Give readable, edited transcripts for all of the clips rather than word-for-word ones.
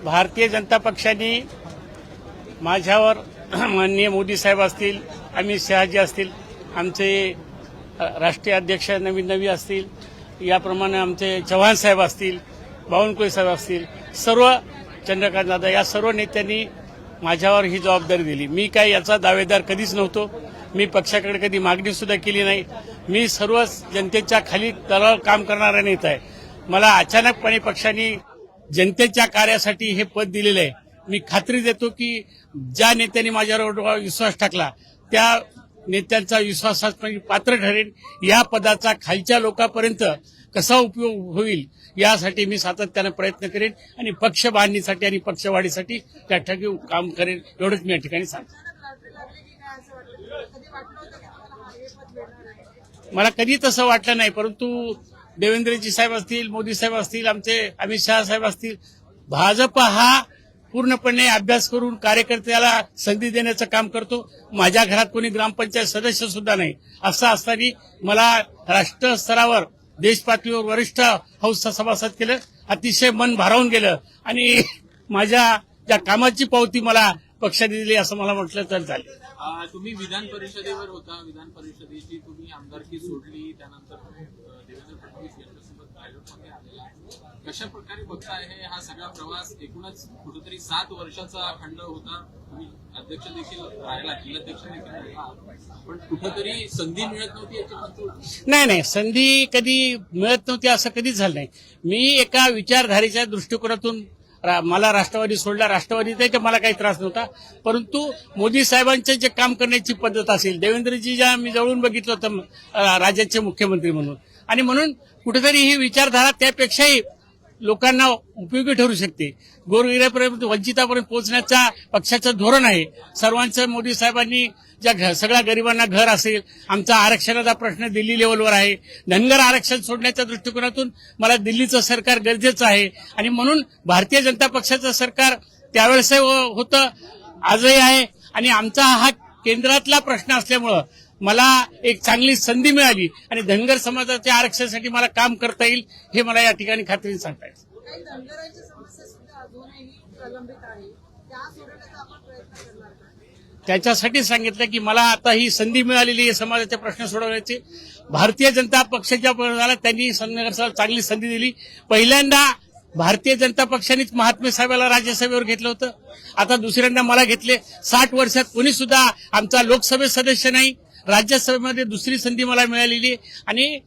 भारतीय जनता पक्षाने माझ्यावर माननीय मोदी साहेब असतील, अमित शहाजी असतील, आमचे राष्ट्रीय अध्यक्ष नवीन नवी असतील, याप्रमाणे आमचे चव्हाण साहेब असतील, बावनकुळे साहेब असतील, सर्व चंद्रकांत दादा या सर्व नेत्यांनी माझ्यावर ही जबाबदारी दिली। मी काय याचा दावेदार कधीच नव्हतो। मी पक्षाकडे कधी मागणी सुद्धा केली नाही। मी सर्व जनतेच्या खाली तळावर काम करणारा नेता आहे। मला अचानकपणे पक्षाने जनतेच्या कार्यासाठी हे पद दिलेलं आहे। मी खात्री देतो की ज्या नेत्यांनी माझ्यावर विश्वास टाकला त्या नेत्यांचा विश्वासास पात्र ठरेल। या पदाचा खालच्या लोकांपर्यंत कसा उपयोग होईल यासाठी मी सातत्याने प्रयत्न करेन आणि पक्ष बांधणीसाठी आणि पक्षवाढीसाठी त्या ठिकाणी काम करेन, एवढंच मी या ठिकाणी सांगतो। मला कधी तसं वाटलं नाही, परंतु देवेंद्रजी साहेब असतील, मोदी साहेब असतील, आमचे अमित शहा साहेब असतील, भाजप हा पूर्णपणे अभ्यास करून कार्यकर्त्याला संधी देण्याचं काम करतो। माझ्या घरात कोणी ग्रामपंचायत सदस्य सुद्धा नाही। असं असताना मला राष्ट्र स्तरावर देश पातळीवर वरिष्ठ हाऊसचा सभासद केलं, अतिशय मन भारावून गेलं आणि माझ्या ज्या कामाची पावती मला पक्षाने दिली असं मला म्हटलं तर चालेल। तुम्ही विधान परिषदेवर होता, विधान परिषदेची तुम्ही आमदारकी सोडली, त्यानंतर देवेंद्र फडणवीस यांच्यासोबत प्रायव्हेटमध्ये आलेला। कशा प्रकारे बघताय हा सगळा प्रवास? एकूणच कुठेतरी 7 वर्षाचा खंड होता। तुम्ही अध्यक्ष देखील राहिला, जिल्हाध्यक्ष देखील राहिला, पण कुठेतरी संधी मिळत नव्हती याची नाही, संधी कधी मिळत नव्हती असं कधीच झालं नाही। मी एका विचारधारेच्या दृष्टिकोनातून मला राष्ट्रवादी सोडला, राष्ट्रवादीचा मला काही त्रास नव्हता, परंतु मोदी साहेबांचे जे काम करण्याची पद्धत असेल, देवेंद्रजी ज्या मी जवळून बघितलं होतं राज्याचे मुख्यमंत्री म्हणून, आणि म्हणून कुठेतरी ही विचारधारा त्यापेक्षाही लोकांना उपयोगी ठरू शकते। गोरगरिबापर्यंत वंचितापर्यंत पोहोचण्याचा पक्षाचं धोरण आहे। सर्वांचं मोदी साहेबांनी ज्या सगळ्या गरिबांना घर असेल, आमचा आरक्षणाचा प्रश्न दिल्ली लेवलवर आहे, धनगर आरक्षण सोडण्याच्या दृष्टिकोनातून मला दिल्लीचं सरकार गरजेचं आहे आणि म्हणून भारतीय जनता पक्षाचं सरकार त्यावेळेस होतं, आजही आहे आणि आमचा हा केंद्रातला प्रश्न असल्यामुळं मला एक चांगली संधी मिळाली आणि धनगर समाजाच्या आरक्षणासाठी मला काम करता येईल हे मला या ठिकाणी खात्रीने सांगता येईल। त्याच्यासाठी सांगितलं की मला आता ही संधी मिळालेली आहे समाजाचे प्रश्न सोडवण्याची। भारतीय जनता पक्षाच्या प्रधानाला त्यांनी संघर्षाला चांगली संधी दिली। पहिल्यांदा भारतीय जनता पक्षानेच महात्मे साहेबाला राज्यसभेवर घेतलं होतं, आता दुसऱ्यांदा मला घेतले। 60 वर्षात कोणी सुद्धा आमचा लोकसभेत सदस्य नाही, राज्यसभेमध्ये दुसरी संधी मला मिळालेली आणि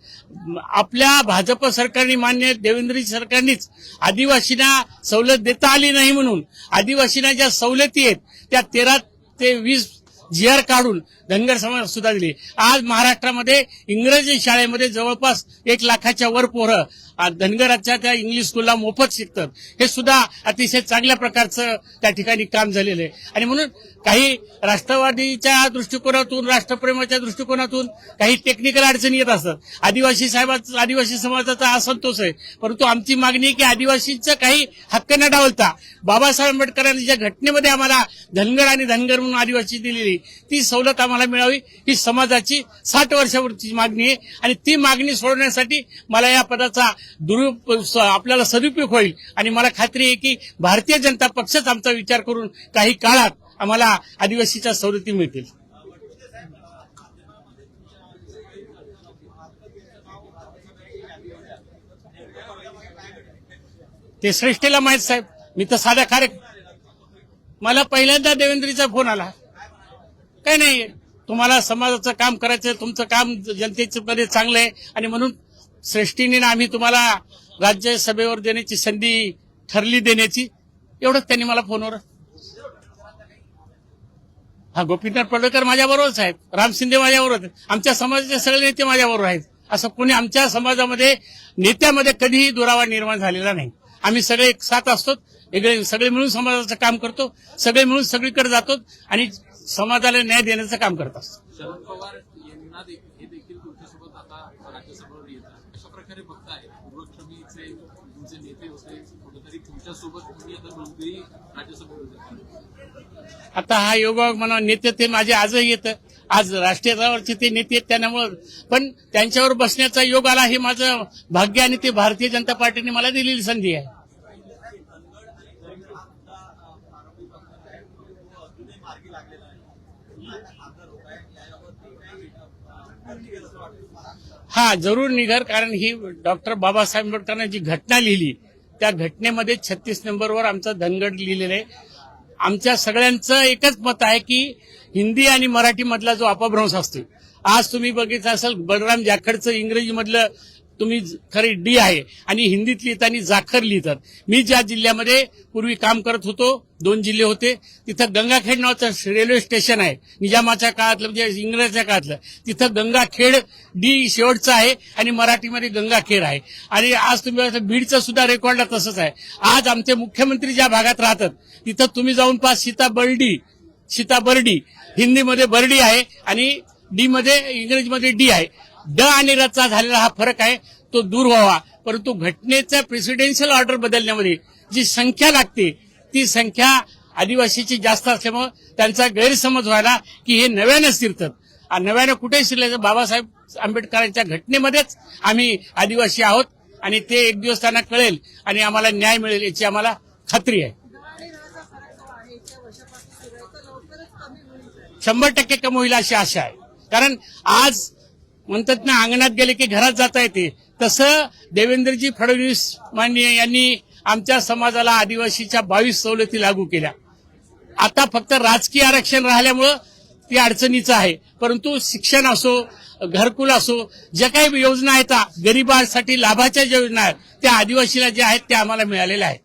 आपल्या भाजप सरकारने मान्य देवेंद्र सरकारनेच आदिवासींना सवलत देता आली नाही म्हणून आदिवासींना ज्या सवलती आहेत त्या 13 ते 20 GR काढून धनगर समाज सुद्धा दिली। आज महाराष्ट्रामध्ये इंग्रजी शाळेमध्ये जवळपास 1 लाखाच्या वर पोरं धनगराच्या त्या इंग्लिश स्कूलला मोफत शिकतात। हे सुद्धा अतिशय चांगल्या प्रकारचं त्या ठिकाणी काम झालेलं आहे आणि म्हणून काही राष्ट्रवादीच्या दृष्टिकोनातून, राष्ट्रप्रेमाच्या दृष्टिकोनातून काही टेक्निकल अडचणी येत असतात। आदिवासी समाजाचा असंतोष आहे, परंतु आमची मागणी आहे की आदिवासींचं काही हक्क न डावलता बाबासाहेब आंबेडकरांनी ज्या घटनेमध्ये आम्हाला धनगर आणि धनगर म्हणून आदिवासी दिलेली ती सवलत आम्हाला मिळावी, ही समाजाची 60 वर्षावरची मागणी आहे आणि ती मागणी सोडवण्यासाठी मला या पदाचा आपल्याला सदुपयोग होईल आणि मला खात्री आहे की भारतीय जनता पक्षच आमचा विचार करून काही काळात आम्हाला आदिवासीच्या सवलती मिळतील। ते श्रेष्ठीला माहित साहेब, मी तर साधा मला पहिल्यांदा देवेंद्रचा फोन आला, काय नाही तुम्हाला समाजाचं काम करायचं, तुमचं काम जनतेचं मध्ये चांगलं आहे आणि म्हणून श्रेष्ठीने आम्ही तुम्हाला राज्यसभेवर देण्याची संधी ठरली देण्याची, एवढंच त्यांनी मला फोनवर। हा गोपीनाथ पडळकर माझ्याबरोबरच आहेत, राम शिंदे माझ्याबरोबर आहेत, आमच्या समाजाचे सगळे नेते माझ्याबरोबर आहेत। असं कोणी आमच्या समाजामध्ये नेत्यामध्ये कधीही दुरावा निर्माण झालेला नाही। आम्ही सगळे एक साथ असतो, सगळे मिळून समाजाचं काम करतो, सगळे मिळून सगळीकडे जातो आणि समाजाला न्याय देण्याचं काम करत असतो। शरद पवार यांना हे देखील तुमच्यासोबत आता राज्यसभेवर येतात, अशा प्रकारे बघताय पूर्वक्षमीचे तुमचे नेते होते, कुठेतरी तुमच्यासोबत तुम्ही आता दोघेही राज्यसभेवर येतात। आता हा योगायोग म्हणा, नेते ते माझे आजही येतं, आज राष्ट्रीय स्तरावरचे ते नेते आहेत त्यामुळे, पण त्यांच्यावर बसण्याचा योग आला हे माझं भाग्य आणि ते भारतीय जनता पार्टीने मला दिलेली संधी आहे। मार्गी लागलेला आहे. तुम्ही आता खासदार होत आहे, याबाबत काही निघेल असं वाटतं तुम्हाला? हा जरूर निघर, कारण ही डॉक्टर बाबासाहेब आंबेडकरांनी जी घटना लिहिली त्या घटनेमध्ये 36 नंबरवर आमचा धनगड लिहिलेला आहे. आमच्या सगळ्यांचं एकच मत आहे की हिंदी आणि मराठी मधला जो अपभ्रंश असतो, आज तुम्ही बघितलं असेल बलराम जाखडचं इंग्रजी मधलं तुम्ही खरी डी आहे आणि हिंदीत लिहिताना जाखर लिहितात. मी ज्या जिल्ह्यामध्ये पूर्वी काम करत होतो, 2 जिल्हे होते, तिथं गंगाखेड नावाचं रेल्वे स्टेशन आहे, निजामाच्या काळातलं म्हणजे इंग्रजाच्या काळातलं. तिथं गंगाखेड डी शेवटचं आहे आणि मराठीमध्ये गंगाखेड आहे. आणि आज तुम्ही बघा, बीडचं सुद्धा रेकॉर्डला तसंच आहे. आज आमचे मुख्यमंत्री ज्या भागात राहतात तिथं तुम्ही जाऊन पहा, सीताबर्डी हिंदीमध्ये बर्डी आहे आणि डी मध्ये इंग्रजीमध्ये डी आहे. ड आणि रचा झालेला हा फरक आहे, तो दूर व्हावा. परंतु घटनेच्या प्रेसिडेन्शियल ऑर्डर बदलण्यामध्ये जी संख्या लागते ती संख्या आदिवासीची जास्त असल्यामुळे त्यांचा गैरसमज व्हायला की हे नव्याने शिरतात. नव्याने कुठे शिरल्याचं बाबासाहेब आंबेडकरांच्या घटनेमध्येच आम्ही आदिवासी आहोत आणि ते एक दिवस त्यांना कळेल आणि आम्हाला न्याय मिळेल याची आम्हाला खात्री आहे. 100% कमी होईल अशी आशा आहे. कारण आज म्हणतात ना, अंगणात गेले की घरात जाता येते, तसं देवेंद्रजी फडणवीस माननीय यांनी आमच्या समाजाला आदिवासीच्या 22 सवलती लागू केल्या. आता फक्त राजकीय आरक्षण राहिल्यामुळं ती अडचणीचं आहे. परंतु शिक्षण असो, घरकुल असो, ज्या काही योजना आहेत गरीबांसाठी लाभाच्या ज्या योजना आहेत त्या आदिवासीला ज्या आहेत त्या आम्हाला मिळालेल्या आहेत.